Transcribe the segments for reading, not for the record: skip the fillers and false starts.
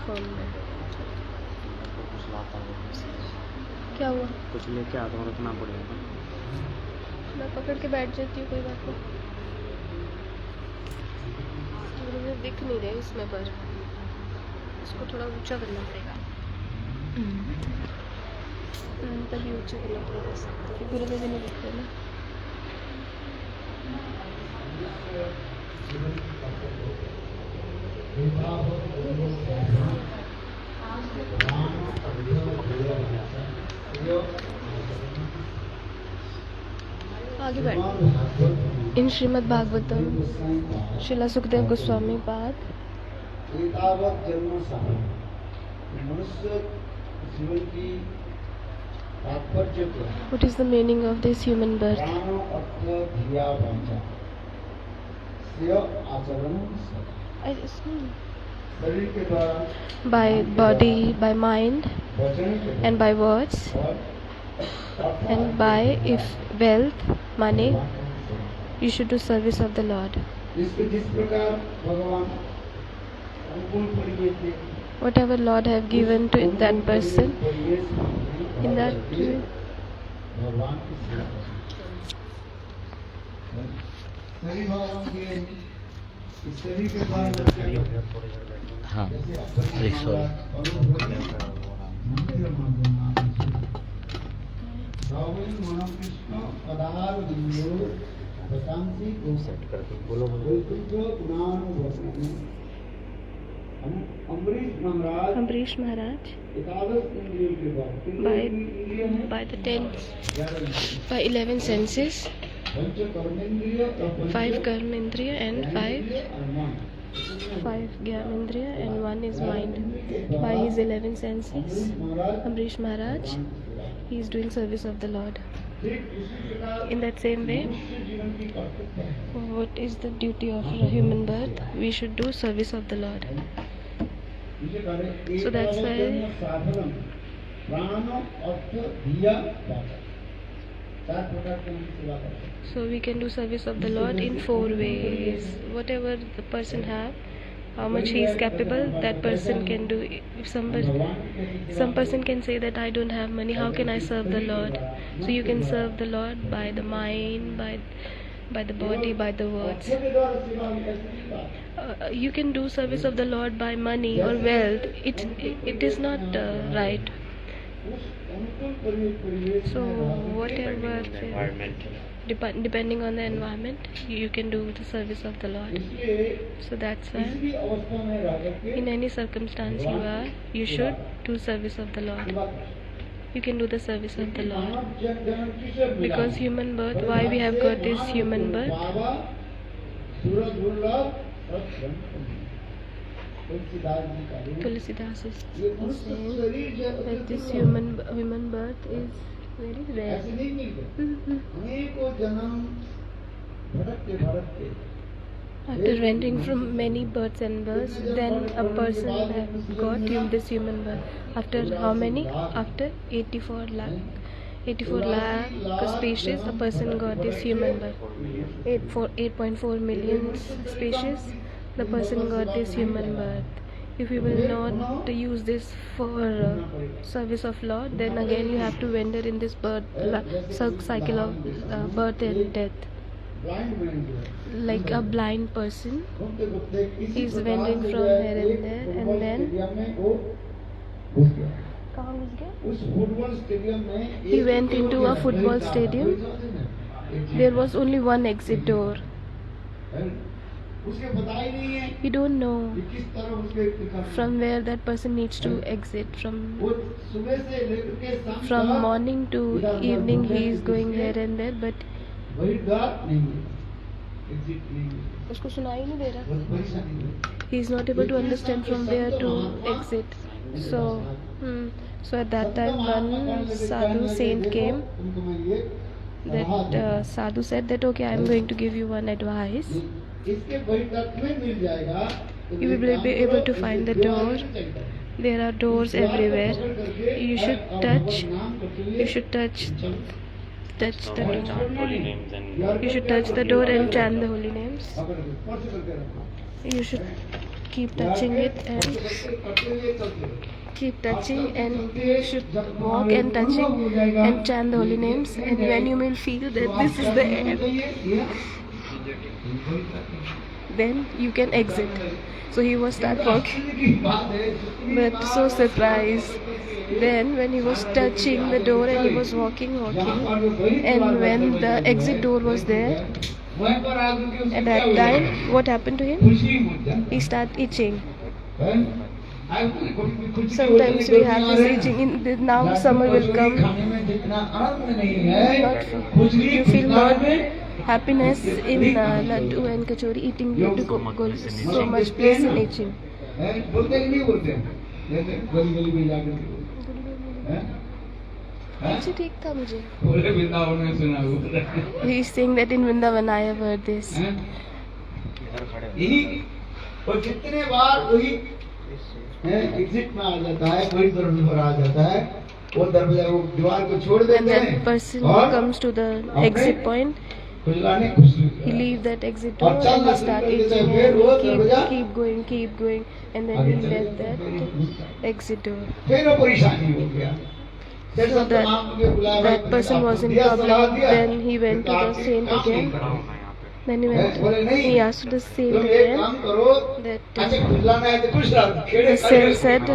Phone में। कुछ लाता हूँ क्या हुआ? कुछ लेके आता हूँ, रखना पड़ेगा। मैं पकड़ के बैठ जाती हूँ, कोई बात नहीं। मुझे दिख नहीं रहे इसमें, पर इसको थोड़ा ऊंचा करना पड़ेगा। तभी ऊंचा करना पड़ेगा, ताकि पूरे में भी नहीं दिख रहे ना। आगे बैठ। इन श्रीमद् भागवतम श्रीला सुखदेव गोस्वामी पाद मनुष्य जीवन की तात्पर्य क्या है? What is the meaning of this human birth? प्राण अर्थ धिया वाचा स्व आचरण I just शरीर के द्वारा by body, by mind, वचन के and by words, and by if wealth, money, you should do service of the Lord. इसके जिस प्रकार भगवान अनुकूल परिवेश थे, Whatever Lord have given to that person, in that भगवान की सेवा सभी भगवान के इस शरीर के द्वारा हाँ कृष्ण पदार बिंदु प्रशांति को सेट करके बोलो Ambarish Maharaj, एकादश इंद्रियों के बाद by the 10, by 11 senses, punch कर्मेंद्रिय 5 Karmendriya and 5 Gyanendriya and 1 is mind. By his 11 senses, Ambarish Maharaj, he is doing service of the Lord. In that same way, what is the duty of a human birth? We should do service of the Lord. So that's why so we can do service of the Lord in 4 ways. Whatever the person have, how much he is capable, that person can do. If some person can say that I don't have money, how can I serve the Lord? So you can serve the Lord by the mind, by the body, by the words. You can do service of the Lord by money or wealth. It is not right. So whatever, depending on the environment, you can do the service of the Lord. So that's why in any circumstance you are, you should do service of the Lord. You can do the service of the Lord. Because human birth, why we have got this human birth? Tulsidas is saying that this human birth is very rare. After rendering from many births and births, then a person have got this human birth. After how many? After 84 lakh species, a person got this human birth. 8.4 million species, the person got this human birth. If you will not use this for service of Lord, then again you have to wander in this cycle of birth and death. Like a blind person, he is wandering from here and there, and then he went into a football stadium. There was only one exit door. You don't know from where that person needs to exit. From morning to evening he is going here and there, but उसको सुनाई नहीं दे रहा. He is not able to understand from where to exit. So at that time one sadhu saint came. That sadhu said that okay, I am going to give you one advice. You will be able to find the door. There are doors everywhere. You should touch the door. You should touch the door and chant the holy names. You should keep touching it and keep touching and you should walk and touching and chant the holy names, and when you will feel that this is the end, then you can exit. So he was start walking, but so surprised. Then when he was touching the door and he was walking, and when the exit door was there, at that time, what happened to him? He started itching. Sometimes we have this itching. Now summer will come. You feel more happiness in laddu and kachori, eating laddu so much place in itching. अच्छी ठीक था मुझे. He is saying that in Vrindavan I have heard this. और कितने बार वही exit में आ जाता है, वही दरवाजे पर आ जाता है, वो दरवाजा वो दीवार को छोड़ देते हैं. When that person comes to the exit point, he leave that exit door and he start itching and keep going, and then he left that exit door. फिर वो परेशानी हो गया. So that person was in problem. Then he went to the saint again. Then he asked the saint again that the saint said,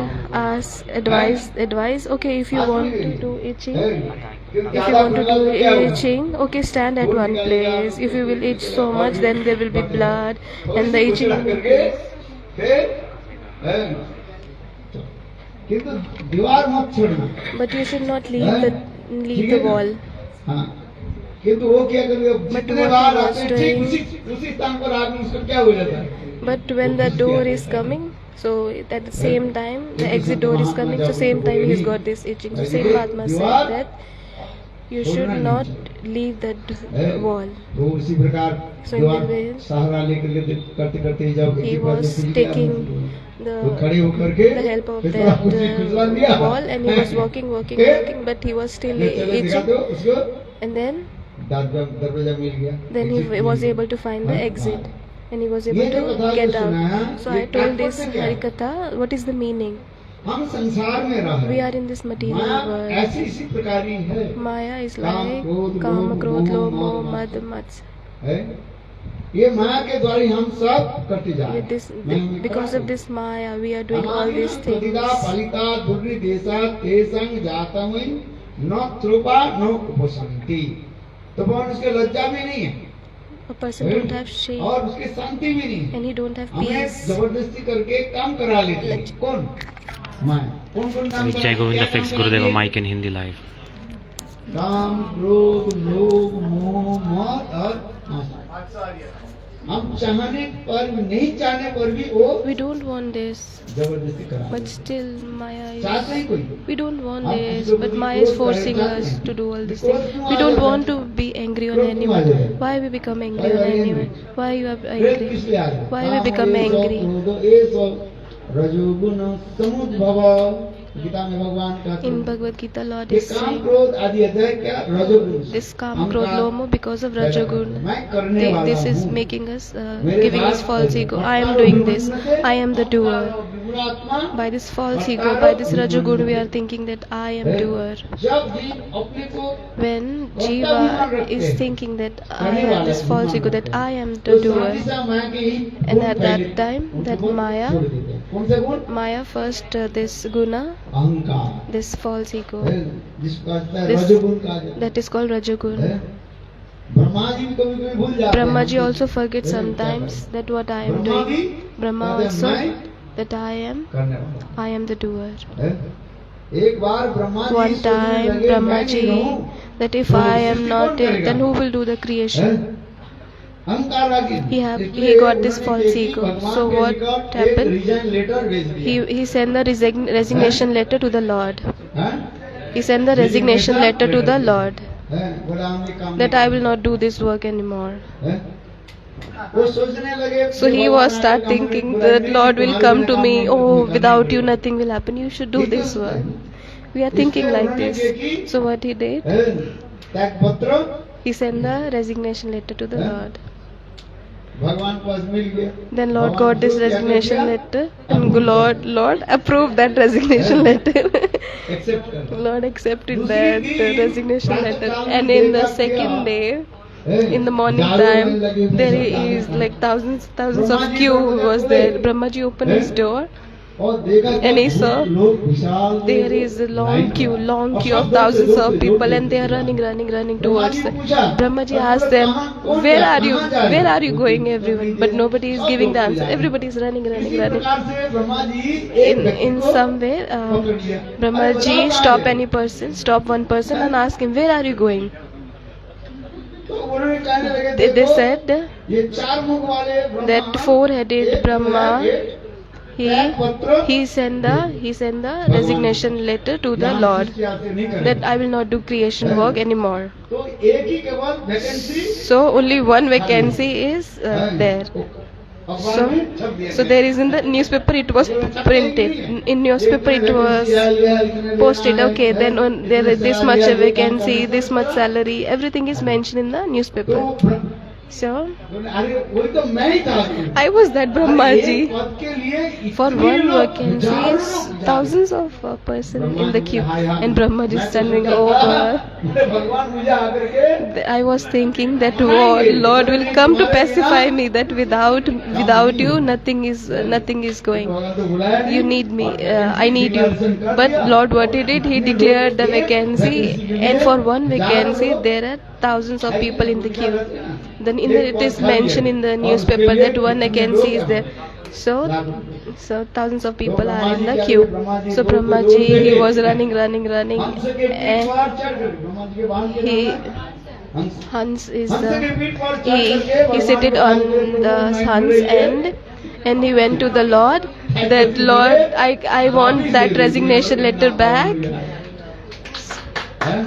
advise, okay, if you want to do itching, okay, stand at one place. If you will itch so much, then there will be blood and the itching will increase. But you should not leave the wall. But what he was doing, but when the door is coming, so at the same time the exit door is coming, so same time he's got this itching. So Saint Mahatma said that you should not leave that wall. So in the way he was taking the help of that wall, and he was walking, but he was still itching. And then he was able to find the exit, and he was able to get out. So I told this Harikatha, what is the meaning? We are in this material world. Maya is like Kama, Krodh, Lobh, Moh, Mad, Matsya. With this, because of this Maya, we are doing all these things. A person don't have shame and he don't have peace. जय Govind fix गुरुदेव mic इन Hindi live. काम, क्रोध, लोभ, मोह, मद और हम चाहने पर नहीं चाहने पर भी वो We don't want this, जबरदस्ती करा. but still Maya चाहते ही कोई. we don't want this, but Maya is forcing us to do all these things. We don't want to be angry on anyone. Why we become angry on anyone? Why you are angry? Why we become angry? रजोगुण समुद्भव. गीता में भगवान कहते In हैं Bhagavad Gita, Lord ये is काम saying क्रोध आदि है क्या रजोगुण. this Kama, Krodh, Lobh, Moh because of Rajagun. मैं करने वाला This is हूँ. making us, giving us false ego. I am doing this. I am the doer. By this false ego, by this Rajagun, we are thinking that I am doer. जब भी अपने को When Jiva is thinking that I have this false ego, that I am the doer, and at that time, that Maya first this guna, अहंकार, this false ego, जिसको कहते हैं This- रजोगुण कहा जाता that is called Rajagun. है. ब्रह्मा जी भी कभी कभी भूल जाते Brahma ji हैं. also forgets sometimes that what I am Brahma भी doing. Brahma कहते हैं, also मैं that I am करने वाला I am the doer. है. एक बार ब्रह्मा जी One सोचने time लगे, Brahma मैं ji नहीं रहूं, that if तो I am सृष्टि not कौन it, करेगा? then who will do the है? creation? अहंकार आ गया. He इसलिए got this उन्होंने false एक ही ego. भगवान So के what निकट happened? एक resign letter भेज दिया. He sent the resignation letter to the Lord. हैं? He sent the resignation letter to the Lord हैं? बोला हम ये काम that नहीं I will not do this work anymore. हैं? वो सोचने लगे So he was start thinking that Lord will come to me. Oh, without you nothing will happen. You should do this work. We are thinking like this. So what he did? त्याग पत्र He sent the resignation letter to the Lord. भगवान को आज मिल गया। Then Lord got this resignation letter, and Lord approved that resignation letter. Accept कर। Lord accepted that resignation letter, and in the second day, in the morning time, there is like thousands of queue was there. Brahmaji opened his door, और देखा कि and he saw लोग विशाल there is a long queue of thousands of people, and they are running towards it. Brahmaji asked them, where are you going, everyone? But nobody is giving the answer. Everybody is running. इसी प्रकार से ब्रह्मा जी एक व्यक्ति In को some way, पकड़ लिया। Brahmaji stop one person and ask him, where are you going? तो उन्होंने कहने लगे, They देखो, said ये चार मुख वाले ब्रह्मा, that four-headed एक Brahma, पत्र he sent the resignation letter to the यहाँ Lord सृष्टि आपसे नहीं करेंगे। that I will not do creation work anymore. तो एक ही केवल vacancy So only one vacancy is there. अखबार में छप दिया So गया। there is in the newspaper, it was printed. In newspaper it was posted. Okay, then there is this much a vacancy, this much salary, everything is mentioned in the newspaper. तो So अरे वही तो मैं ही था। I was that Brahma एक ji. पद के लिए For इतने one लोग, vacancy, हजारों is लोग जा thousands of person in the queue, रहे। and Brahma ji मैं तो standing सोचा over. था, भगवान मुझे आकर के I was thinking that Lord will come to pacify me, that without you nothing is going. भगवान तो बुलाया नहीं। You need me, I need you. But Lord, what he did, he declared the vacancy, and for one vacancy there are thousands of people in the queue. Then it is mentioned in the newspaper that one vacancy is there. So thousands of people are in the queue. So Brahma ji, he was running, हंस के पीठ and पर चढ़ कर ब्रह्मा जी के बांध के he हंस Hans is हंस के the पीठ पर चढ़ करके he भगवान seated के on बांध के the तो Hans नहीं and he went to the Lord that Lord, I want that resignation letter back. हैं?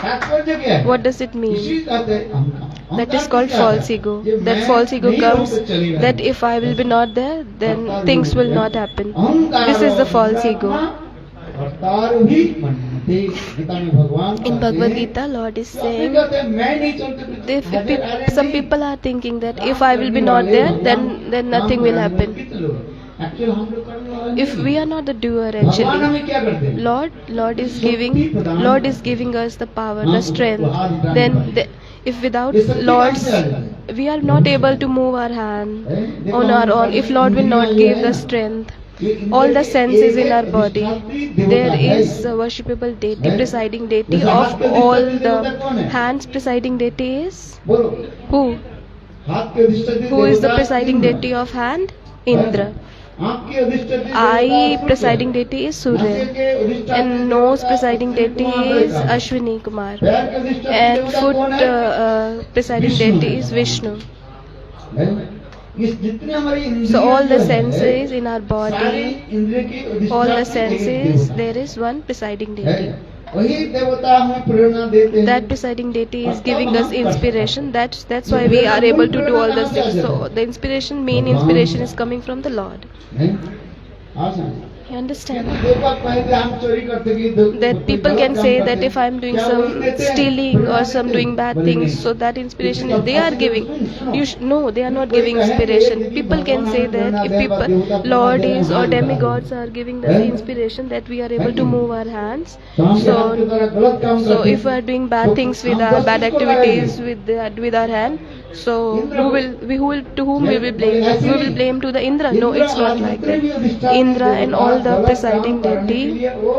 तात्पर्य क्या है? What does it mean? इसी तात्पर्य- That is called अहंकार false ego. ये That मैं false ego नहीं comes हूं तो चलेगा that नहीं। if I will be not there, then things will not happen. अहंकार This is the और false ego. अवतार भी मन्यते। गीता में भगवान In कहते Bhagavad हैं, Gita, Lord is तो अपने saying, कहते हैं, मैं नहीं चलते some people are thinking that if I will be not there, then nothing will happen. Actually हम लोग करने वाले If नहीं। we are not the doer, भगवान actually, हमें क्या करते हैं? Lord is giving us the power, the strength. Then if without Lord's, we are not able to move our hand on our own. If Lord will not give the strength, all the senses in our body, there is a worshipable deity, presiding deity of all the hands. Presiding deity is बोलो who? हाथ के अधिष्ठात्री Who is the देवता presiding Indra. deity of hand? Indra. आँख के अधिष्ठात्री Eye देवता presiding Surya. deity is Nashik Surya. के अधिष्ठात्री And nose देवता presiding Ashwini deity Kumar is देवता। Ashwini Kumar. पैर के अधिष्ठात्री And देवता foot कौन है? presiding Vishnu. deity is Vishnu. है? इस जितने हमारी इंद्रियां So all the जो है, senses in our सारी body, इंद्रिय की all the अधिष्ठात्री एक senses, देवता there is one presiding है। deity. वही देवता हमें प्रेरणा देते हैं। That presiding deity is giving us inspiration. That's why we are able to do all the things. So the main inspiration is coming from the Lord. हैं? हाँ समझ। You understand? देखो पहले हम चोरी करते कि दो- That people गलत can काम say करते that हैं। if I am doing क्या some वही देते हैं? stealing or प्रेरणा some देते doing हैं? bad बोले things, नहीं। so that inspiration इसका is they are बात giving. सुनो। No, they are not कोई giving कहे inspiration. कि People can भगवान say हमें that Prerna if they, people, देवता प्रेरणा Lord दे, is or हाँ, demigods are giving us हैं? inspiration that we are है able to कि move our hands. तो हम क्या करते हैं? So गलत काम so करते if we हैं। are doing bad तो things with हम our बस bad किसको activities लगाएंगे? with our hand, so Indra to whom we will blame? ऐसे We will नहीं। blame to the Indra. No, Indra it's not और like जितने भी that. अधिष्ठात्री Indra and देवता all the गलत presiding काम करने के deity, लिए वो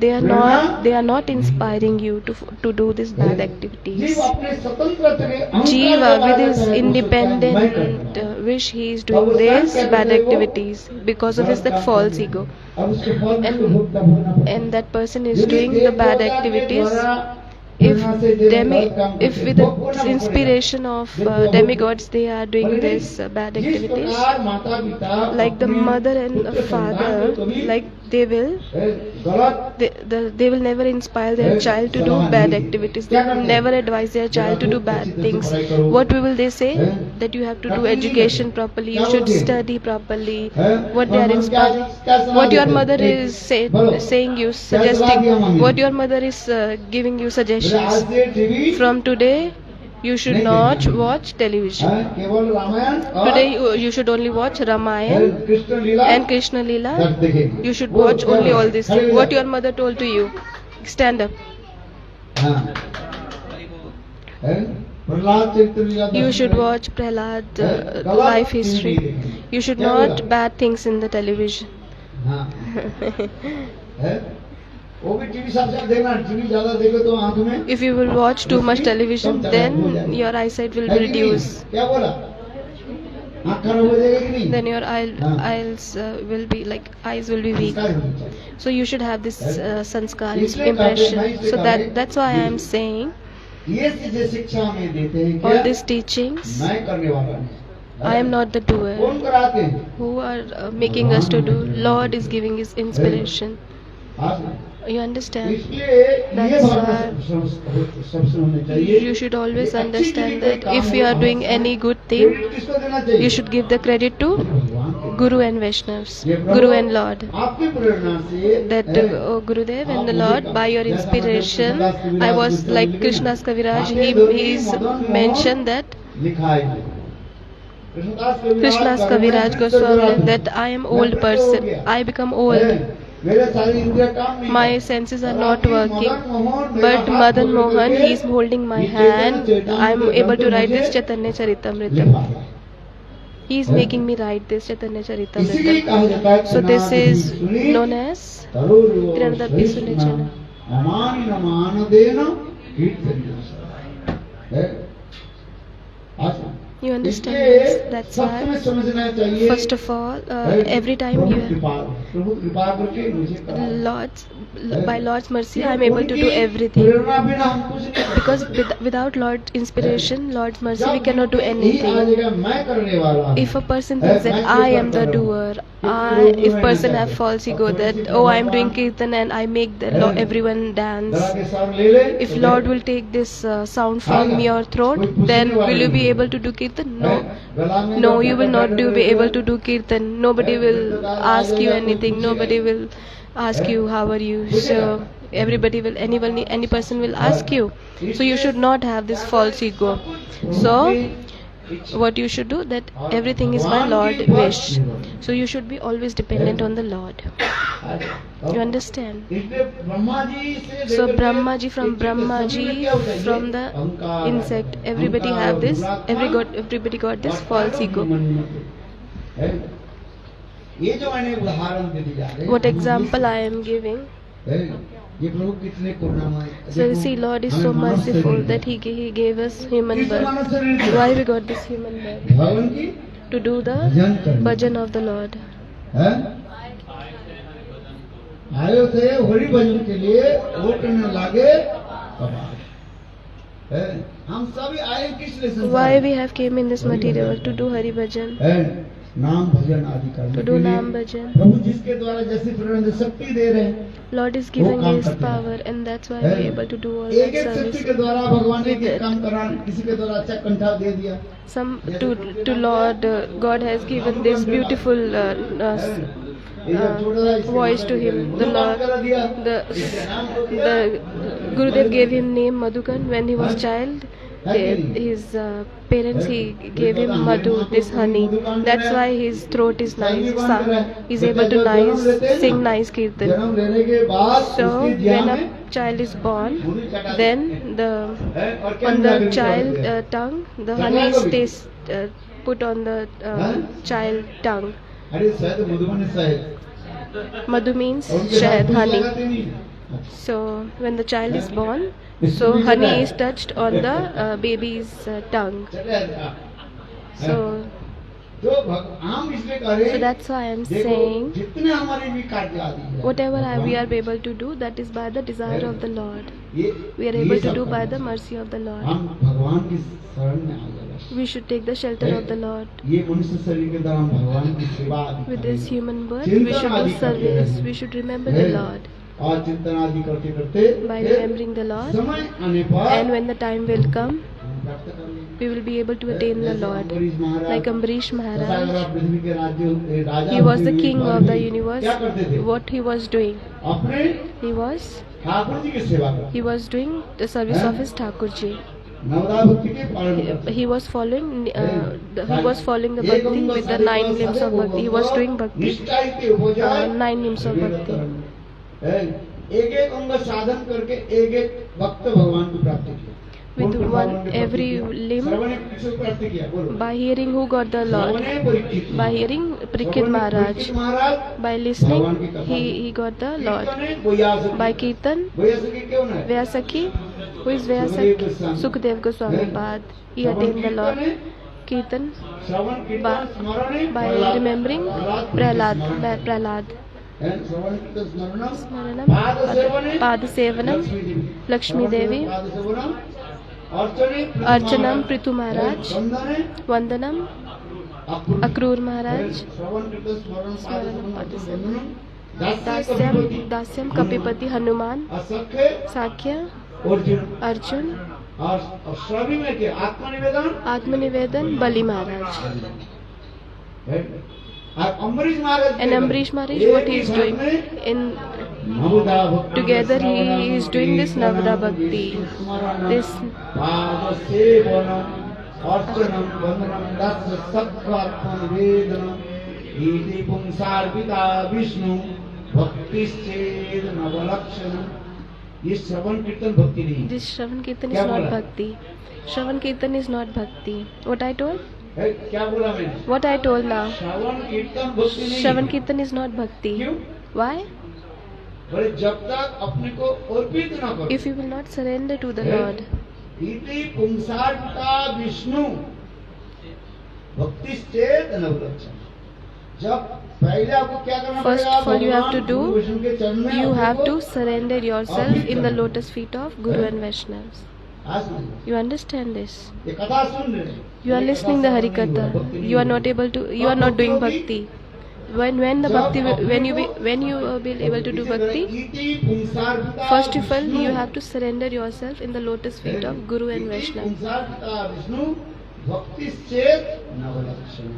they are not inspiring you to do these bad activities. जीव अपने स्वतंत्र के अहंकार Jiva के with बारे his में सोचता है, मैं independent करूंगा। wish, he is doing these bad activities because of his that false ego, अब उसके फल को and भोगना पड़ता है। and that person is यदि doing देव the bad देवता के activities. द्वारा If प्रेरणा से जो गलत काम करते if हैं, with the भोगना पड़ेगा। inspiration of demigods they are doing this bad जिस activities, प्रकार माता पिता like the अपने mother and पुत्र संतान father, को कभी, like they will गलत they will never inspire their child to do bad activities. They will never advise their child to do bad things. What will they say? That you have to do education properly, you should study properly. What they are inspiring, what your mother is saying you, suggesting, what your mother is giving you आज suggestions. से TV From today, You should नहीं not देखेंगे। watch television. केवल रामायण और Today you should only watch Ramayan Krishna Leela and Krishna Leela. सब देखेंगे। You should वो watch क्या only है? all this. खड़े हो What जाओ। your mother told to you. Stand up. हाँ। प्रहलाद चरित्र लीला You दर्शन should करें। watch Prahlad गलत life चीज़ नहीं history. देखेंगे। You should क्या not बोला? bad things in the television. हाँ। है? वो भी टीवी साथ साथ देखना, टीवी ज्यादा देखो तो आंख में If you will watch too much television, कम हो then जाएगी। your eyesight will है कि नहीं? reduce. क्या बोला? आंख खराब हो जाएगी कि नहीं? Then your हाँ। eyes will be like eyes will be weak. संस्कार होने चाहिए। So you should have this sanskar इसलिए impression. कहते हैं, So इसलिए that's why I am saying ये चीजें शिक्षा में देते हैं all क्या? these teachings. मैं करने वाला नहीं। I am not the doer. कौन कराते हैं? Who are making us to do? Lord is giving his inspiration. आप You understand? इसलिए ये That's भावना why सबसे होनी चाहिए। you should always कि अच्छी चीज़ understand कोई that काम if हो, you are हम doing उसको any good thing, क्रेडिट किसको देना चाहिए? you should give the credit to भगवान को। Guru and Vaishnavas, ये प्रभु, Guru and Lord. आपकी प्रेरणा से That oh, Gurudev and the Lord, by your inspiration, I was like Krishna's Kaviraj. He's mentioned that लिखा है Krishna's Kaviraj Goswami that I am old person. I become old. मेरे सारे इंद्रिय काम नहीं My करते। senses are और not आपकी working. मदन मोहन मेरा But हाथ Madan पकड़ Mohan, करके he is holding my ये hand. Chaitanya I am Chaitanya able to write मुझे this Chaitanya Charitamrita. लिखा है। He is making me write this Chaitanya इसीलिए Charitamrita. कहा जाता है So this is सुनी known as तरुर्यो Tirandappi श्रेष्ठ Sunachana. अमानि नमान देन कीर्तनीय है। आसान। You understand इसलिए this? That's सबसे में why, समझना चाहिए। first of all, every time Prabhu you कृपा करके मुझे करा। Lord's by Lord's mercy, I am able to do everything. प्रेरणा बिना हम कुछ नहीं कर Because सकते। without Lord's inspiration, Lord's mercy, जब we cannot do यही आ anything. जाएगा, मैं करने वाला हूँ। If a person thinks that I am the doer, if person have false ego that oh I am doing kirtan and I make the everyone dance. गला के साथ ले ले। If Lord will take this sound from your throat, then will you be able to do kirtan? No. गला में No, जो you will not पकड़ be रहे able हो, to do kirtan. Nobody will ask you anything. Nobody will ask you how are you. So everybody will, any person will ask you. So you should not have this false ego. So what you should do, that everything is by Lord wish. So you should be always dependent on the Lord. You understand? इसलिए ब्रह्मा जी से So लेकर Brahma ji, के from एक Brahma एक ji, शब्द में क्या होता है? from the अहंकार, insect, everybody अहंकार, have this. दुरात्मा, Everybody got this और false कारण ego. मन में है। ये जो मैंने उदाहरण देते जा रहे हैं, What example I am giving? है, ये प्रभु कितने करुणामय। So you देखो, see, Lord is हमें so मानव merciful शरीर that He gave us human किस birth. मानव शरीर दिया? Why we got this human birth? भगवान की To do the भजन करने। bhajan of the Lord. है? आयो थे हरि भजन के लिए, वोट न लागे कबाड़। है? हम सभी आए किस लिए संसार Why में? we have came in this material to do Hari bhajan, है, नाम भजन आदि करने to के do लिए Nam bhajan. प्रभु जिसके द्वारा जैसे प्रेरणा शक्ति दे रहे हैं, Lord is giving काम His करते हैं। power, and that's why we है? are able to do all एक that एक शक्ति service. के द्वारा भगवान ने एक काम करा, किसी के द्वारा अच्छा कंठा दे दिया। Some to Lord, God has given this beautiful ये जो छोटा सा इसके voice नाम to दे him. दिया, The मुझे नाम करा Lord, दिया। the इसके नाम को दिया। Gurudev gave him name Madhukan when he was child. His parents, he gave him Madhu, this honey. That's why his throat is nice. He's able to sing nice kirtan. जन्म लेने के बाद So उसकी जिया when a में child is born, मुनि चटा then है, और क्या on the मिला child करते हैं? tongue, the honey is put on the child tongue. अरे शायद मधुबन शायद Madhu means और उनके shahad, हाथ honey. लगाते नहीं। So when the child is born, so honey is touched on the baby's tongue. चले आता। So जो हम इसलिए करें, so that's why I am देखो, saying जितने हमारे भी कार्य आदि हैं, whatever we are भगवान, able to do, that is by the desire of the Lord. ये We are ये able to सब do by करना the चाहिए। mercy of the Lord. हम भगवान की शरण में आ जाए। We should take the shelter of the Lord. ये मनुष्य शरीर के द्वारा हम भगवान की सेवा आदि With this करेंगे। human birth, चिंतन we should आदि do करते service. रहेंगे। We should remember the है? Lord. और चिंतन आदि करते करते By फिर remembering the Lord, समय आने पर and when the time will come, हम प्राप्त कर लेंगे। we will be able to attain the जैसे Lord. अम्बरीश महाराज, Like Ambrish Maharaj, दशावतार पृथ्वी के राजा he was the हुए king और of the भी universe. क्या करते थे? What he was doing? अपने He was ठाकुर जी की सेवा करते doing the service हैं? of his Thakur ji. नवदा भक्ति के पालन करता he was following the bhakti with the 9 limbs of bhakti. He was doing bhakti, निष्ठा के उपजाय 9 limbs of bhakti. एक एक अंग साधन करके एक एक भक्त भगवान को प्राप्त किया With every limb, श्रवण ने किसको प्राप्त किया बोलो by hearing who got the Lord, श्रवण ने Parikshit by hearing Parikshit Maharaj, Parikshit Maharaj by listening he got the Lord, by Kirtan वैयासुकी क्यों ना Vyasaki, who is Vyasaki, Sukadev Goswami Pad, he attained the Lord. Kirtan श्रवण कीर्तन स्मरण by remembering Prahlad, श्रवण कीर्तन स्मरण Smaranam, पाद सेवन Pada Sevanam, Lakshmi Devi, पाद सेवन अर्चने Archanam Prithu Maharaj, वंदने Vandanam Akrur Maharaj, श्रवण कीर्तन स्मरण Smaranam पाद Pada सेवन Sevanam, Dasyam Kapipati Hanuman, असख्य Sakya, अर्जुन Arjun, और सभी में क्या आत्मनिवेदन Atmanivedan, Bali Maharaj. और अम्बरीश महाराज And Ambrish Maharaj, what he is doing? In together he is doing this Navada Bhakti. This पाद सेवनम अर्चनम वंदनम दस सत्वात्मनिवेदनम इति पुंसार्पिता विष्णु भक्तिश्चेद नवलक्षणम ये श्रवण कीर्तन भक्ति नहीं this Shravan Kirtan is क्या not बोला? Bhakti. Shravan Kirtan is not Bhakti. What I told? है क्या बोला मैंने What I told now? श्रवण कीर्तन भक्ति नहीं Shravan Kirtan is not Bhakti. क्यों Why? बोले जब तक अपने को अर्पित न करो If you will not surrender to the है? Lord. इति पुंसार्पिता विष्णु भक्तिश्चेत नवलक्षण जब पहले आपको क्या करना First पड़ेगा of all, you have to भगवान do, गुरु वैष्णव के चरण में You अपने have को to surrender yourself Arpit in the करना। lotus feet of Guru and Vaishnavas. आज सुनिए, You understand this? ये कथा सुन रहे हैं। You are ये listening the कथा Hari श्रवण नहीं हुआ, Katha. भक्ति नहीं You are हुई। not able to. You are not doing bhakti. When the जब bhakti अपने when you को when you will be able to do इसी तरह bhakti, इति पुंसार्पिता first of all Vishnu, you have to surrender yourself in the lotus feet of Guru and इति Vaishnava. पुंसार्पिता Vishnu भक्तिश्चेत नवलक्षण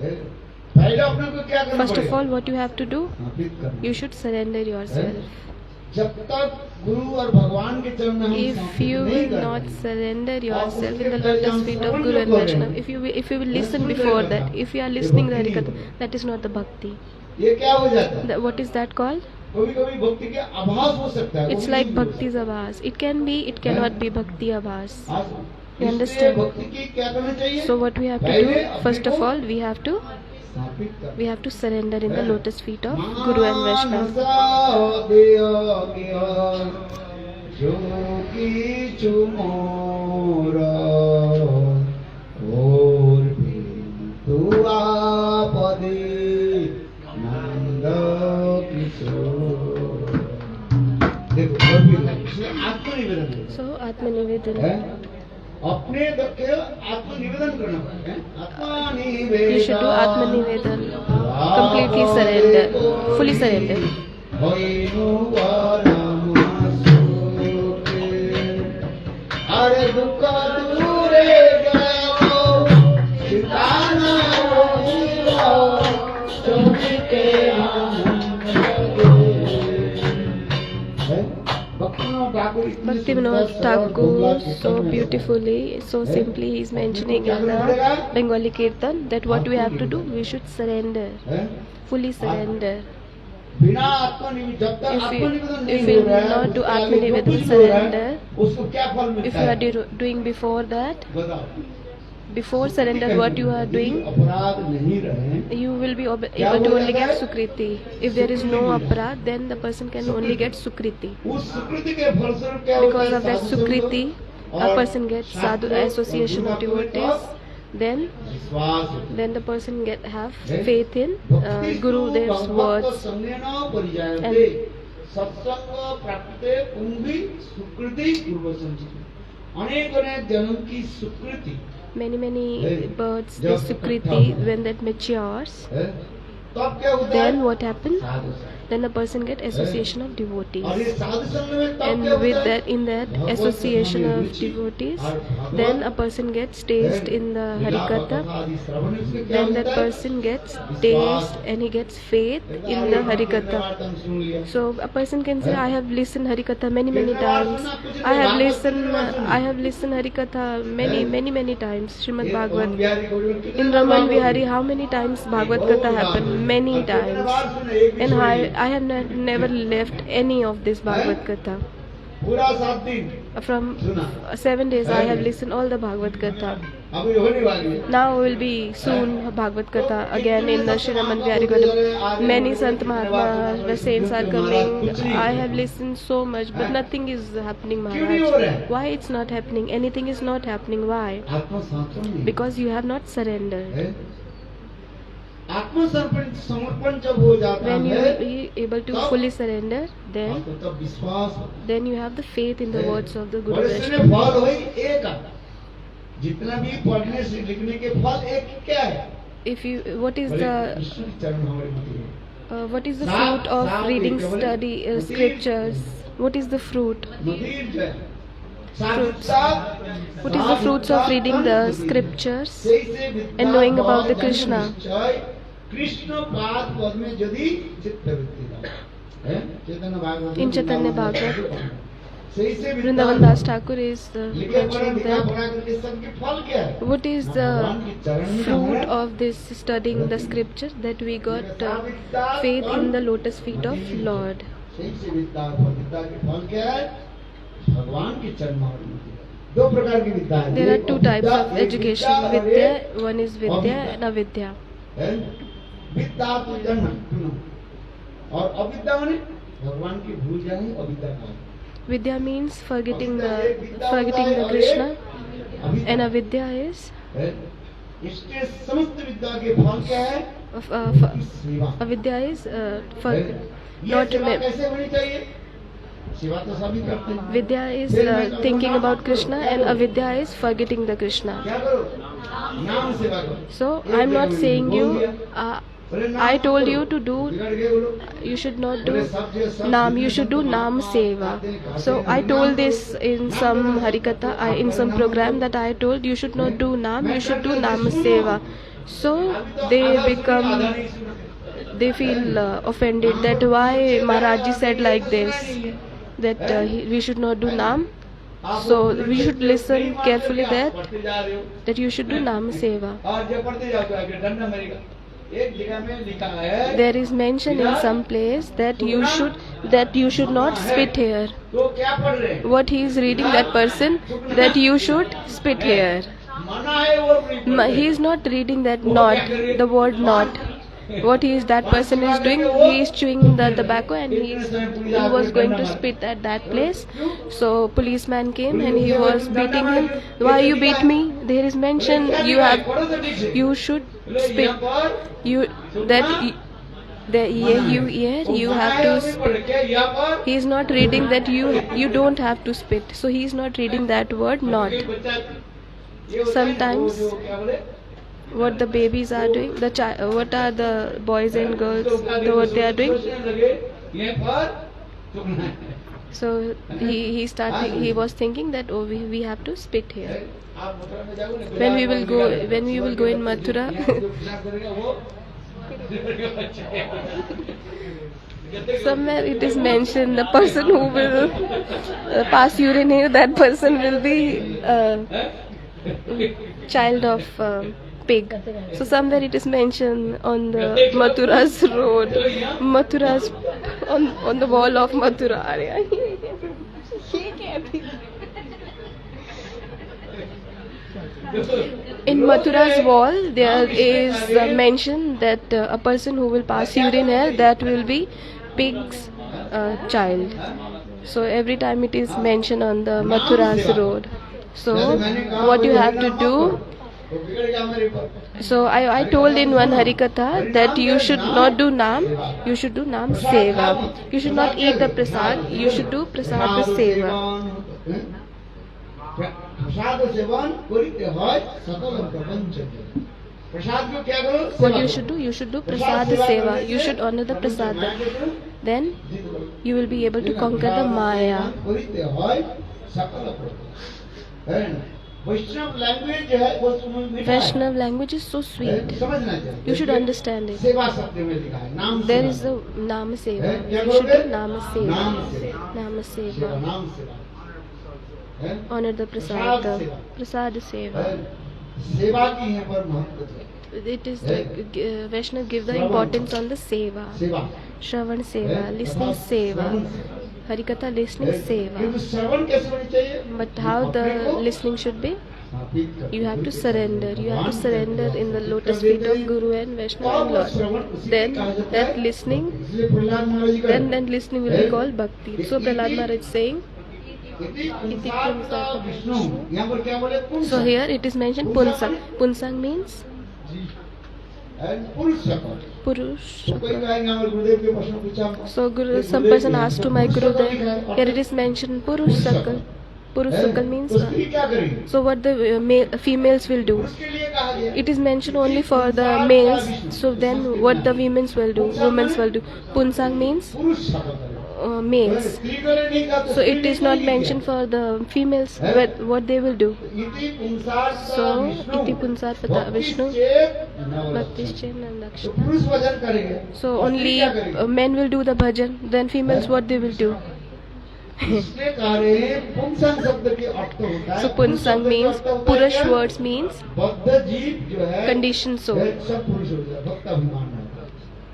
है? पहले अपने को क्या करना First of पड़ेगा? all, what you have to do? अर्पित करना। You should surrender yourself. जब तक गुरु और भगवान के चरण में हम If समर्पित you नहीं will not करेंगे, surrender और yourself उसके in the पहले lotus हम feet of श्रवण Guru जो and कर रहे Vaishnava, हैं, if you will ये listen सुन रहे before हैं that, कथा, if you are ये listening the भक्ति Hari नहीं Katha, होगा। that is not the bhakti. ये क्या हो जाता है What is that called? कभी कभी भक्ति के आभास हो सकता है It's वो भी like नहीं हो bhakti's abhas. It can be, it cannot be bhakti abhas. सकता। आज You इसलिए understand? भक्ति की क्या करना चाहिए So what we have to पहले do? अपने First of को all, we have to surrender in the lotus feet of Guru and Vaishnava. जो किछु मोरा और भी तू आपदे नंद किशोर देखो और भी इसमें आत्मनिवेदन है। So Atmanivedan. है? अपने केवल आत्मनिवेदन करना पड़ता है आत्मनिवेदन You should do Atmanivedan. Completely surrender. Fully surrender. अरे दुख दूरे गयो ठिकाना रहियो चोरी के आनंद है Bhakti Vinod Thakur so beautifully, so simply he is mentioning in the Bengali Kirtan that what we have to do, we should surrender, fully surrender. बिना आत्मनिवेदन जब तक आत्मनिवेदन If नहीं you हो रहा है not do उसके आगे जो Atmanivedan कुछ हो रहा है, surrender, उसको क्या फल if मिलता you है are doing before that, बताओ before surrender what you are doing, अपराध नहीं रहे you will be able to only get Sukriti. If there is no aparad, then the person can only get Sukriti. उस सुकृति के फलस्वरूप क्या होता Because है of that साधु Sukriti, संग a और person gets sadhu शास्त्र association और of devotees. Then विश्वास होता है। then the person have है? faith in भक्ति Gurudev's भगवत words. संज्ञान परिजायते सत्संग प्राप्ते पुंगी सुकृति पूर्व संचित अनेक अनेक जन्म की सुकृति Many birds they Sukriti when that matures. है? तब क्या होता है Then what happens? साधु संग then a person get association of और devotees. ये साधु संग में तब And क्या with होता है? that, in that Bhagavad association कथा में of रुचि devotees, और भगवत then a person gets taste in the Leela Harikatha. कथा आदि श्रवण से क्या Then that होता है? person gets taste and he gets faith in the Harikatha. सुन लिया। So a person can say, I have listened Harikatha many times. I have listened Harikatha many times. Srimad Bhagavad. In Raman Vihari, how many times Bhagavad Katha happened? Many times. And I have never left any of this Bhagavad Katha. पूरा 7 दिन From 7 days I have listened all the Bhagavad Katha. अभी होने वाली है। Now will be soon Bhagavad Katha again in the Sri Raman Vihari Garden. Many Sant Mahatmas, the saints are coming. I have listened so much, but nothing is happening, Maharaj. Why it's not happening? Anything is not happening. Why? आत्मसमर्पण नहीं। Because you have not surrendered. है? आत्मसमर्पण समर्पण जब हो जाता When you है will be able to fully surrender, then आपको तब विश्वास होता है। you have the faith in the words of the Guru और इसमें Vaishnava. फल वही एक आता। जितना भी पढ़ने से लिखने के फल एक क्या है? If you, what is बोले, the कृष्ण के चरण हमारे मत में। what is the fruit of reading study scriptures? What is the fruit? मदिर जो है, Fruits. साक्षात What is the fruits of reading the scriptures and knowing about the Krishna? Krishna पाद पद में यदि चित्तवृत्ति है चैतन्य भागवत In Chaitanya Bhagavat, सही से Vrindavan Das Thakur is लिखे पढ़ा mentioning लिखा that पढ़ा करके सबके फल क्या है? what is भगवान the के चरण में fruit हमारा of this studying the scripture, that we got faith in the lotus feet of Lord. सही से विद्या विद्या के फल क्या है? भगवान के चरण में दो प्रकार की विद्या है। There are एक two types अविद्या, of एक education, विद्या और Vidya, एक one is Vidya and Avidya. है? विद्या तो जन्म सुनो और अविद्या माने भगवान की भूल जाने अविद्या का Vidya means forgetting the Krishna, and Avidya is है? इसके समस्त विद्या के फल क्या है? सेवा। Avidya is for है? ये not सेवा remem- कैसे होनी चाहिए? सेवा तो सभी करते हैं। Vidya is thinking about Krishna and Avidya is forgetting the Krishna. क्या करो? नाम सेवा करो। So I am not saying you. I told you to do. बिगड़ गए बोलो। You should not do Naam. You should do Naam Seva. So I told this in some Harikatha, in some program, that I told you should not do Naam. You should do Naam Seva. So they feel offended that why Maharaj Ji said like this, that we should not do Naam. So we should listen carefully that you should do Naam Seva. और जब पढ़ते जाओ तो आगे डंडा मरेगा। एक जगह में लिखा है There is mention in some place that you should not spit here. तो क्या पढ़ रहे हैं? What he is reading, that person, that you should spit here. मना है वो He is not reading that not, the word not. What that person is doing, he is chewing the tobacco and he was going to spit at that place. So policeman came and he was beating him. Why you beat me? There is mention you should spit. You have to spit. He is not reading that you don't have to spit. So he is not reading that word not. Sometimes what the babies are doing, what are the boys and girls, what they are doing. So he was thinking that we have to spit here. When we will go in Mathura, somewhere it is mentioned the person who will pass urine here, that person will be child of pig. So somewhere it is mentioned on the Mathura's road, Mathura's on the wall of Mathura. In Mathura's wall, there is mention that a person who will pass urine here, that will be pig's child. So every time it is mentioned on the Mathura's road. So what you have to do? So I told in one Harikatha that you should not do Naam, you should do Naam Seva. You should not eat the prasad, you should do prasad Seva. What you should do? You should do prasad seva. You should honor the prasad. then you will be able to conquer the Maya. Vaishnav language है वो मीठा है। Vaishnav language is so sweet. समझना चाहिए। You should understand it. सेवा शब्द में लिखा है नाम There सेवा। is a Nama Seva. क्या You should बोलोगे? do Nama Seva. नाम सेवा। Nama सेवा Seva. नाम सेवा है? Honor the Prasad Prasada. सेवा। Prasada Seva. है? सेवा की यहाँ पर महत्व है। It is like Vaishnav give the importance on the Seva. सेवा Shravan Seva, listening Seva. Harikatha listening Seva. किंतु श्रवण कैसे होनी चाहिए? But how the listening should be? You have to surrender. You have to surrender in the lotus feet of Guru and Vaishnava and Lord. Then that listening, इसलिए प्रहलाद महाराज जी का then listening will be called bhakti. So Prahlad Maharaj is saying. इति पुंसार्थ विष्णु। यहाँ पर क्या बोले? पुंसा। So here it is mentioned Punsang. Punsang means पुरुष सकल। Purush. कोई कहेगा हमारे गुरुदेव के प्रश्न पूछा। So Guru, some person asked to my Gurudev. Here it is mentioned Purush Sakal. Purush Sakal means. तो स्त्री क्या करेगी? So what the females will do? उसके लिए कहा गया। It is mentioned only for the males. So then what the women's will do? Women's will do. Punsang means पुरुष सकल करेगा। males. स्त्री करे नहीं कहा तो So स्त्री it is नहीं not करेगी। mentioned for the females what they will do. इति पुंसार्थ So Vishnu. iti punsat pata Vishnu भक्तिश्चेत् नवलक्षण। bhaktischena तो lakshana. पुरुष भजन करेंगे। So और स्त्री only क्या करेगी? men will do the bhajan. Then females what they will do? इसलिए कह रहे हैं पुंसंग शब्द के अर्थ होता है। So punsang means Purush words means बद्ध जीव जो है conditioned soul. वह सब पुरुष हो जाए, भक्त अभिमान रहता है।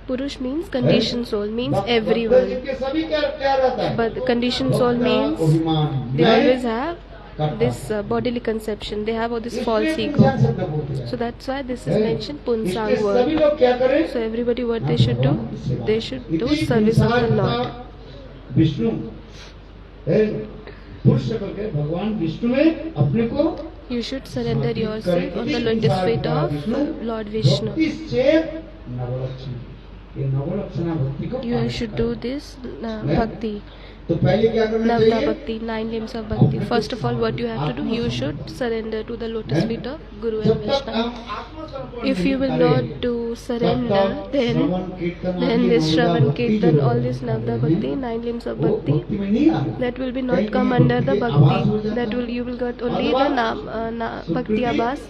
Purush means conditioned soul means बद्ध everyone. जीव के सभी क्या रहता है? But conditioned soul भक्त means अभिमान। they मैं always have करता this bodily conception. They have all this हूँ। false इसलिए ego. पुंसंग शब्द बोलते हैं। So that's why this is है? mentioned Punsang इसलिए word. सभी लोग क्या करें? So everybody what they should do? They should do इति service of the पुंसार्थ Lord. Vishnu है, पुरुष सकल के भगवान विष्णु में अपने को You should surrender yourself on the lotus feet of Lord Vishnu. भक्तिश्चेत् नवलक्षण। ये नवलक्षणा भक्ति को You पालन should करना do this bhakti. तो पहले क्या करना Navna चाहिए? Bhakti, 9 limbs of Bhakti. First of all, what you have to do, you should surrender to the lotus feet of Guru and जब तक Vaishnava. हम आत्मसमर्पण If you will नहीं not करें, do तब surrender, तक then श्रवण कीर्तन then आदि this नवदा Shravan भक्ति Kirtan, जो all है, this Navda Bhakti, 9 limbs of वो Bhakti, भक्ति में नहीं आएगा। that will be कहीं not come कहीं under the भक्ति के आभास हो Bhakti. जाता That है। will you will get only the Bhakti Abhas.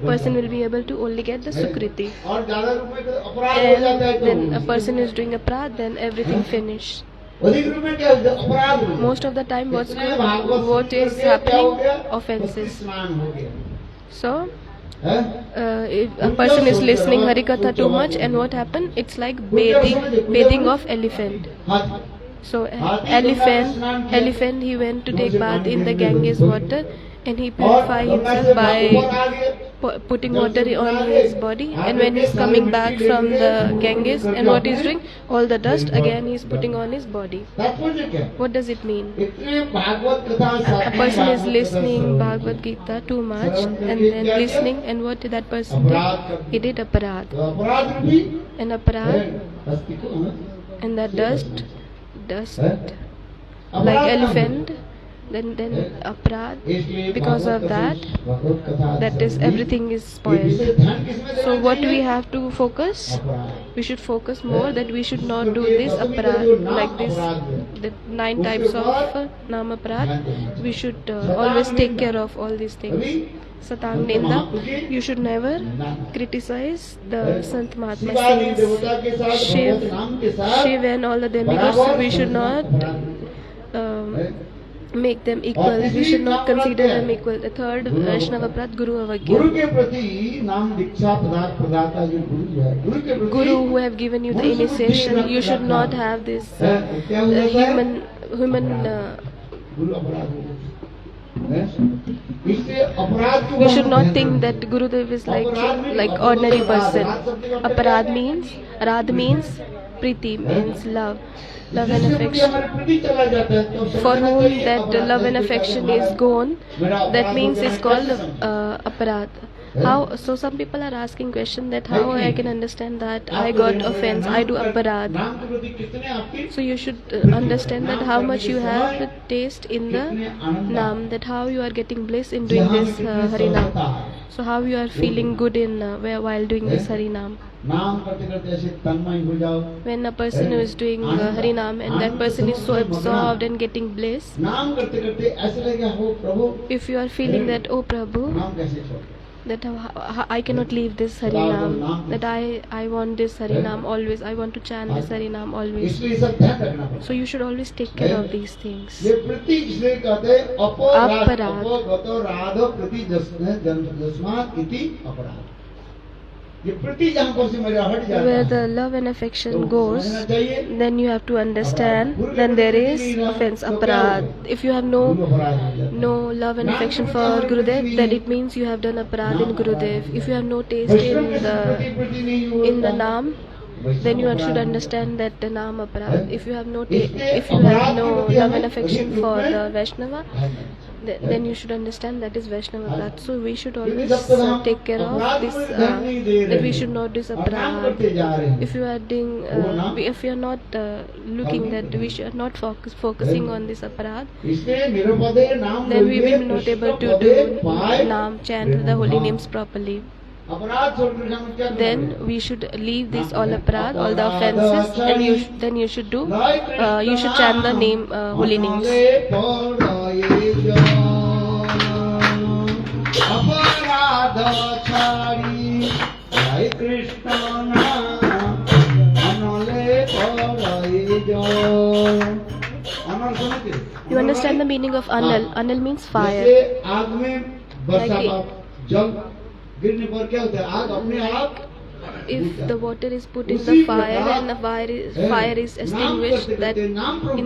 Person will be able to only get the Sukriti. और ज्यादा रूप में तो अपराध हो जाता है And तो then a person is doing aparad, then everything finished. अधिक रूप में क्या होता है? अपराध हो जाता है। Most of the time what's इतने Bhagavat good, what soon is करके क्या हो happening? गया? Offenses. भक्ति स्नान हो गया So है? if a person is listening Harikatha too much, and what happened? It's like bathing of elephant. हाथी So elephant he went to take bath in the Ganges water, and he purified और Ganga himself से by ऊपर आ गए putting water on his body, and when he's coming back from the Ganges, and what he's doing, all the dust again he's putting on his body. तात्पर्य क्या है? What does it mean? इतने भागवत कथा A person is listening Bhagavad Gita too much, and then listening, and what did that person do? He did aparad. तो अपराध रूपी And है, aparad, अस्थि को and that dust है? like अपराध elephant, then aparad, इसलिए because of भागवत that, भगवत कथा that is सभी everything is ये spoiled. विशेष ध्यान किसमें So देना what we चाहिए? have to focus? अपराध। We should focus more that we should not do this aparad, like this, the 9 types of Nam aparad. We should always take care of all these things. Satang Ninda, you should never criticize the Sant Mahatma Shivaji saints, देवता के साथ भगवत नाम के साथ Shiv and all of them, because we should not make them equal. We should not consider them equal. The third Vaishnava aparad, Guru Guru Avagya. के प्रति नाम दीक्षा पदार्थ प्रदाता जो गुरु जो है गुरु के प्रति Guru who have given you the initiation, you should not have this क्या हो जाता है? human गुरु अपराध हो जाता है। इसलिए अपराध को we should not हम think that Gurudev is like ordinary person. Aparad means, Radh means Priti, means love and जिससे affection. हमारे प्रति चला जाता है तो For समझना whom चाहिए that अपराध love and से affection हमारा is gone, मेरा that अपराध means हो गया, it's मैं called कैसे समझूं? aparad. How? So some people are asking question that how I can understand that I got offense, I do aparad. नाम के प्रति कितने आपकी So you should understand that how much you have the taste in the Nam, that how you are getting bliss in doing this Harinam. So how you are feeling good in while doing this Hari Nam? नाम करते करते ऐसे तन्मय हो जाओ. When a person who is doing Hari Nam and that person is so absorbed and getting bliss, नाम करते करते ऐसे लगेगा हो प्रभु. if you are feeling that, oh Prabhu, नाम कैसे छोड़. that I cannot leave this Hari Nam, that I want this Hari Nam always, I want to chant this Hari Nam always. इसलिए सब ध्यान रखना पड़ता. So you should always take care of these things. ये प्रति इसलिए कहते अपराध अपराध. अपगतो राध प्रति जस्मात् इति अपराध. ये प्रति जहाँ पर से मेरा हट जाता Where है. the love and affection goes, समझना चाहिए. then you have to understand, then there is offense, aparad. If you have no love and affection for Gurudev, then it means you have done aparad in Gurudev. If you have no taste in the Naam, then you should understand that the Naam aparad. If you have no love and affection for the Vaishnava, then you should understand that is Vaishnava aparad. So we should always take care of this, that we should not do this aparad. If you are doing, if you are not looking that we should not focusing on this aparad, then we will not able to do Naam, chant the holy names properly. Then we should leave this all aparad, all the offenses, and then you should do, you should chant the name, holy names. अपराध छाड़ी जय कृष्ण नाम अनले पराई जो. अनल सुनते. You understand the meaning of anal? Anal means fire. जैसे आग में बरसात जल गिरने पर क्या होता है? आग अपने आप. If the water is put in the fire and the fire is extinguished, that in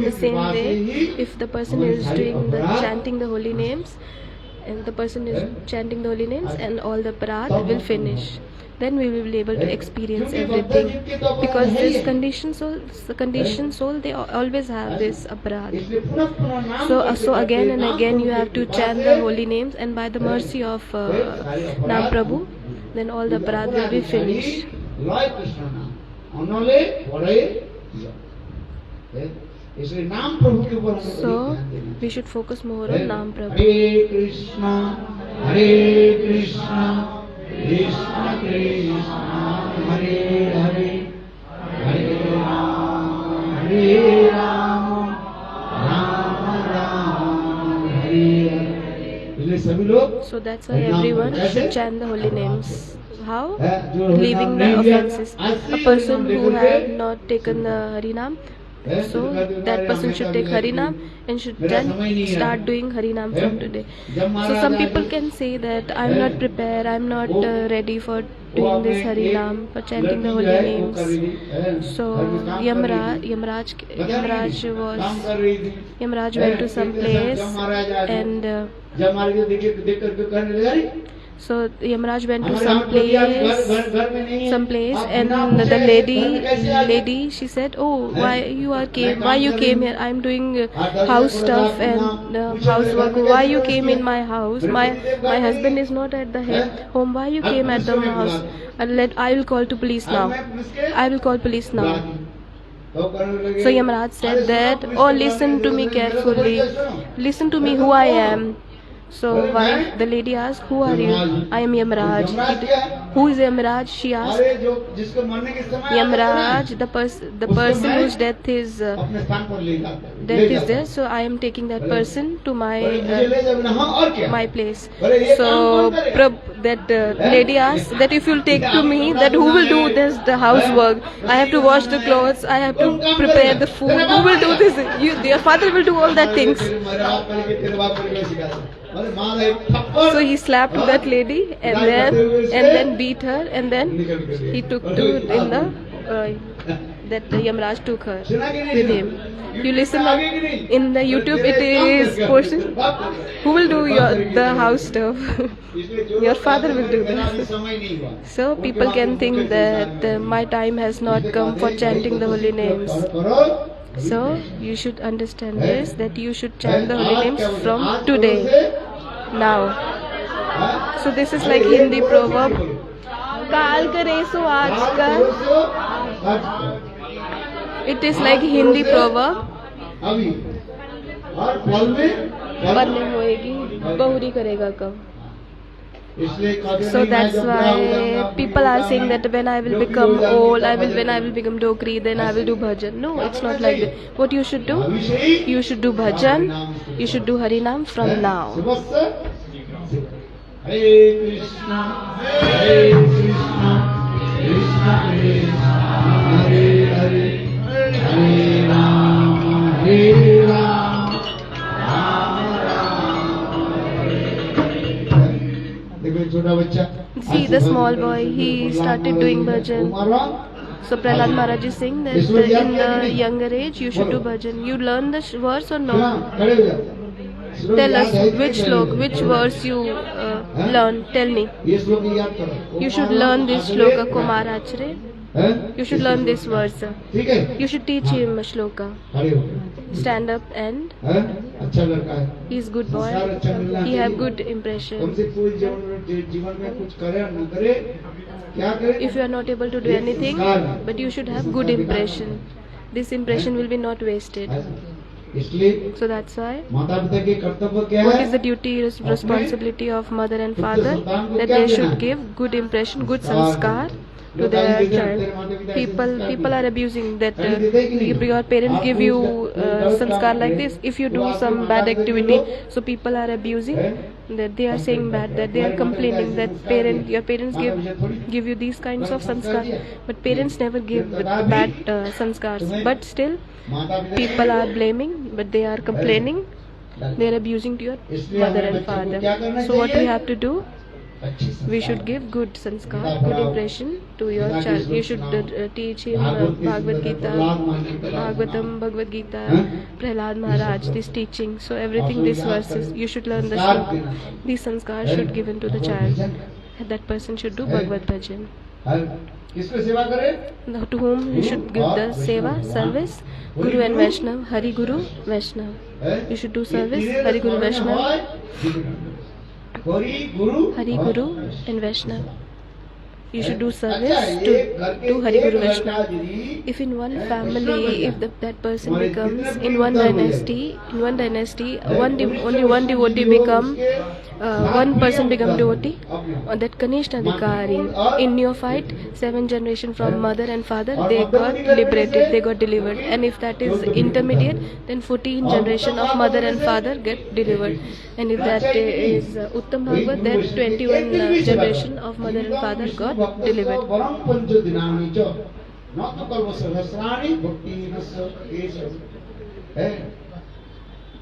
the same way, if the person is doing the chanting the holy names, and the person is chanting the holy names, and all the aparad will finish, then we will be able to experience everything. Because this conditioned soul, they always have this aparad. So again and again you have to chant the holy names, and by the mercy of Nam Prabhu, then all the aparad will be finished. So we should focus more on Nam Prabhu. Hare Krishna, Hare Krishna, Krishna Krishna, Hare Hare, Hare Rama, Hare Rama, Rama Rama, Hare Hare. So that's why everyone should chant the holy names. How? Leaving the offenses. A person who had not taken the Harinam, so that person should take Harinam and should then start doing Harinam from today. So some people can say that I'm not prepared, I'm not ready for doing this Harinam, for chanting the holy names. So Yamraj went to some place, and so Yamraj went to some place, and the lady, she said, "Oh, why you came here? I'm doing house stuff and housework. Why you came in my house? My husband is not at the home. Why you came at the house? I will call to police now. I will call police now." So Yamraj said that, "Oh, listen to me carefully. Listen to me who I am." So the lady asked, "Who are you?" "I am Yamraj." "Who is Yamraj?" she asked. "Yamraj, the person whose death is there. So I am taking that person to my place." So that lady asked that if you'll take to me, that who will do the housework? I have to wash the clothes, I have to prepare the food. Who will do this? Your father will do all that things. So he slapped that lady and then beat her, and then he took in the that Yamraj took her with him. You listen in the YouTube, it is portion. Who will do the house stuff? Your father will do that. So people can think that my time has not come for chanting the holy names. So you should understand this, that you should chant the holy names from today, now. So this is like Hindi proverb. Kaal kare so aaj kal. It is like Hindi proverb. पल में होएगी बहुरी करेगा कब. इसलिए कहते So नहीं, मैं that's जब बड़ा हो why जाऊंगा, people are बुढ़ा saying होगा, that when I will डोकरी become हो जाऊंगी, old, तब when I bhajan. will become dokri, then I will do bhajan. No, it's not like that. What you should do? अभी से ही You should do bhajan. नाम शुरू You should do harinam हैं? from now. सुबह से हरे कृष्णा कृष्णा कृष्णा हरे हरे हरे राम राम राम देखो एक छोटा बच्चा See the small boy, he started doing bhajan. So Prahlad Maharaj is saying that in the younger age you should do bhajan. You learn the verse or no? खड़े हो जाते Tell us which slok, which verse you learn. Tell me. ये श्लोक याद करो You should learn this shloka Kumar Achare. हैं? You should learn this verse. ठीक है You should teach him a shloka. खड़े हो गए Stand up and हैं? अच्छा लड़का है he is good boy. संस्कार अच्छा मिलना He have चाहिए। good कम impression. से पूरे जीवन में कुछ करे और न करे क्या करे If you are not able to do anything, but you should have good impression. This impression will be not wasted. इसलिए So that's why. माता पिता के कर्तव्य क्या What है is the duty, responsibility of mother and father? That they should give good impression, good sanskar to their child. People are abusing that. If your parents give you sanskar like this, if you do some bad activity, so people are abusing. That they are saying bad. That they are complaining that your parents give you these kinds of sanskar, but parents never give bad sanskars. But still, माता पिता people are blaming, but they are complaining. They are abusing to your mother and father. So what we have to do? अच्छी We should give good sanskar, good impression to your child. You should teach him Bhagavad Gita, Bhagavatam, Bhagavad Gita, Prahlad Maharaj, this teaching. So everything, these verses, you should learn the shloka. These sanskar should given to the child. That person should do Bhagavad Bhajan. किसको सेवा करे To whom you should give the seva, service, Guru and Vaishnav, Hari Guru, Vaishnav. You should do service, Hari Guru, Vaishnav. Hari Guru and Vaishnav. You should do service to Hari Guru Vaishnav. If in one family, if that person becomes in one dynasty, only one devotee become, one person become devotee, that Kanishta Adhikari, in neophyte, 7 generation from mother and father, they got liberated, they got delivered. And if that is intermediate, then 14 generation of mother and father get delivered. And if that is Uttam Bhagavad, then 21 generation of mother and father got delivered.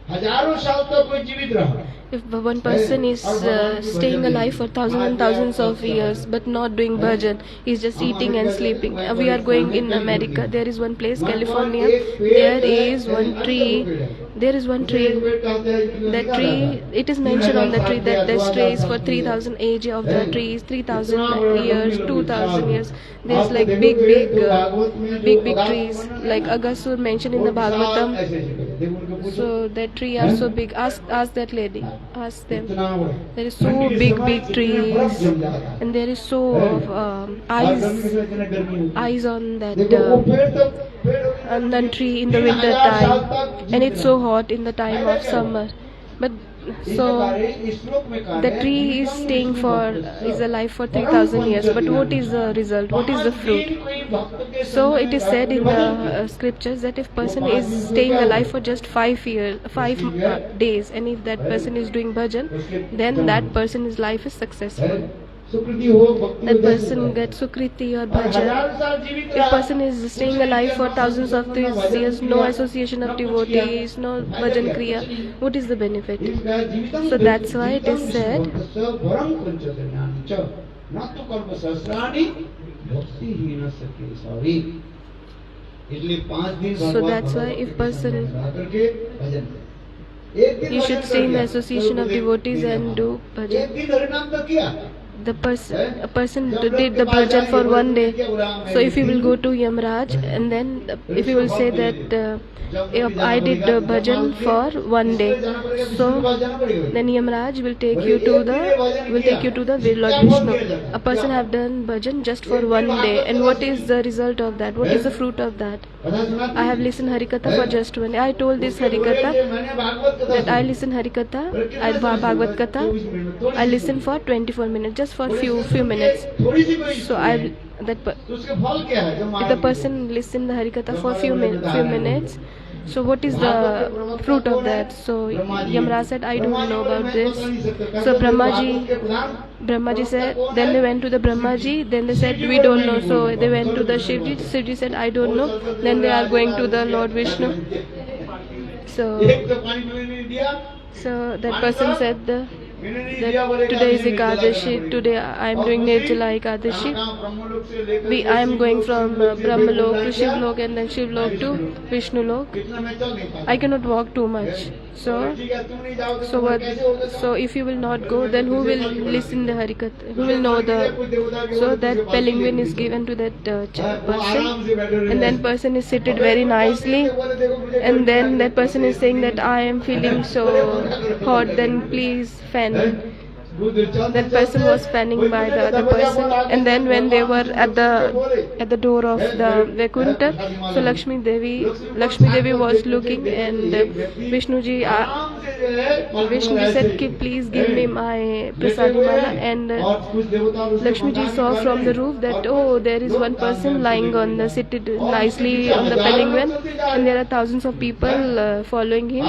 हजारों साल तक कोई जीवित रहा If one person is staying alive for thousands and thousands of years but not doing bhajan, he's just eating and sleeping. We are going in America. There is one place, California. There is one tree. That tree, it is mentioned on the tree that this tree is for 3,000 age of the tree is 3,000 years, 2,000 years. There's like big trees. Like Agasur mentioned in the Bhagavatam. So that tree are so big. Ask that lady. Ask them. There is so big trees, and there is so eyes on that tree in the winter time, and it's so hot in the time of summer. But so the tree is staying is alive for 3,000 years. But what is the result? What is the fruit? So it is said in the scriptures that if person is staying alive for just 5 days, and if that person is doing bhajan, then that person's life is successful. That person gets sukriti or bhajan. If person is staying alive for thousands of these years, no association of devotees, no bhajan kriya, what is the benefit? So that's why it is said, so that's why if person, you should stay in the association of devotees and do bhajan. a person did the bhajan for one day. So if you will go to Yamraj and then if you will say that if I did the bhajan for one day, so then Yamraj will take you to the Lord Vishnu. A person have done bhajan just for one day, and what is the result of that? What is the fruit of that? I have listened Harikatha for just one day. I told this Harikatha that I listen Harikatha, Bhagavad Katha. I listen for 24 minutes, just for few minutes. So if the person listen the Harikatha for few minutes, so what is the fruit of that? So Yamraj said, I don't know about this. So Brahmaji said, then they went to the Brahmaji, then they said, we don't know. So they went to the Shivji. Shivji said, I don't know. Then they are going to the Lord Vishnu. So that person said that today is Ekadashi, today I am doing Nirjala Ekadashi. I am going from Brahmalok to Shivlok and then Shivlok to Vishnulok. I cannot walk too much. So if you will not go, then who will listen the Harikatha? Who will know the? So that palanquin is given to that person, and then person is seated very nicely, and then that person is saying that I am feeling so hot. Then please fan. That person was fanning by the other person, and then when they were at the door of the Vaikuntha, so Lakshmi Devi was looking, and Vishnuji said, please give me my prasadi mala, and Lakshmiji saw from the roof that there is one person lying seated nicely on the palanquin, and there are thousands of people following him,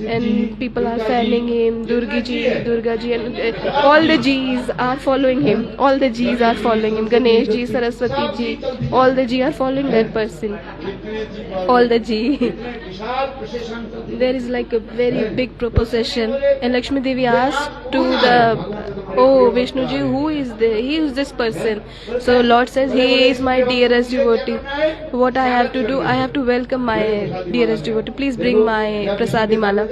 and people are fanning him. Durgaji, and all the G's are following him. All the G's are following him. Ganesh Ji, Saraswati Ji, all the G are following that person. All the G. There is like a very big procession, and Lakshmi Devi asked to the Vishnu Ji, who is there? He is this person. So Lord says, he is my dearest devotee. What I have to do? I have to welcome my dearest devotee. Please bring my prasadi mala.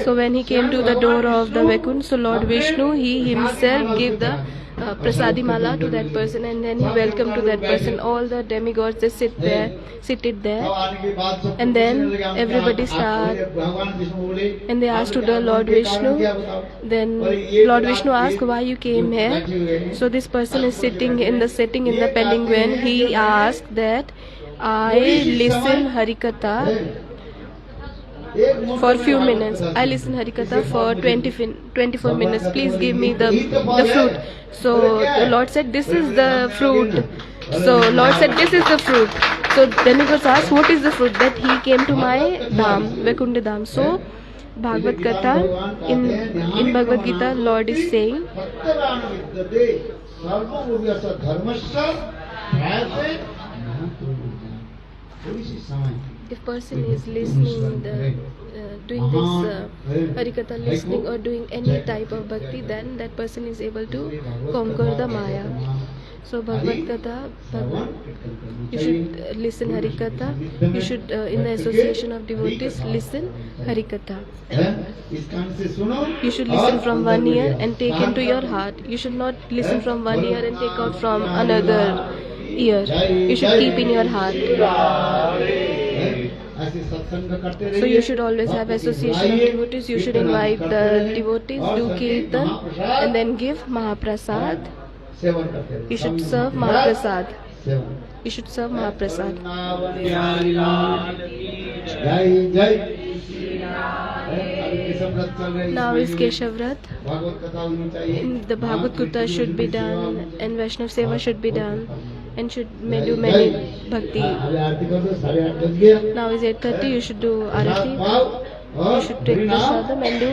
So when he came to the door of the Vaikuntha, so Lord Vishnu, he himself gave the prasadi mala to that person, and then he welcomed to that person. All the demigods, they seated there, and then everybody started, and they asked to the Lord Vishnu. Then Lord Vishnu asked, why you came here? So this person is sitting in the palanquin. He asked that I listen Harikatha for few minutes. I listen Harikatha for 24 minutes. Please give me the fruit. So the Lord said, this is the fruit. So Lord said, this is the fruit. So demigods asked, what is the fruit? That he came to my dham, Vaikuntha dham. So Bhagavad Katha, in Bhagavad Gita, Lord is saying, if person is listening, doing this Harikatha, listening or doing any type of bhakti, then that person is able to conquer the Maya. So Bhagavad Katha, you should listen Harikatha. You should, in the association of devotees, listen Harikatha. You should listen from one ear and take into your heart. You should not listen from one ear and take out from another ear. You should keep in your heart. So you should always have association of devotees. You should invite the devotees, do kirtan, and then give Mahaprasad. You should serve Mahaprasad. You should serve Mahaprasad. Now is Keshav Vrat. The Bhagavad Gita should be done, and Vaishnav Seva should be done, and should do many bhakti. Now is 8:30. You should do Arati. You should take prasadam and do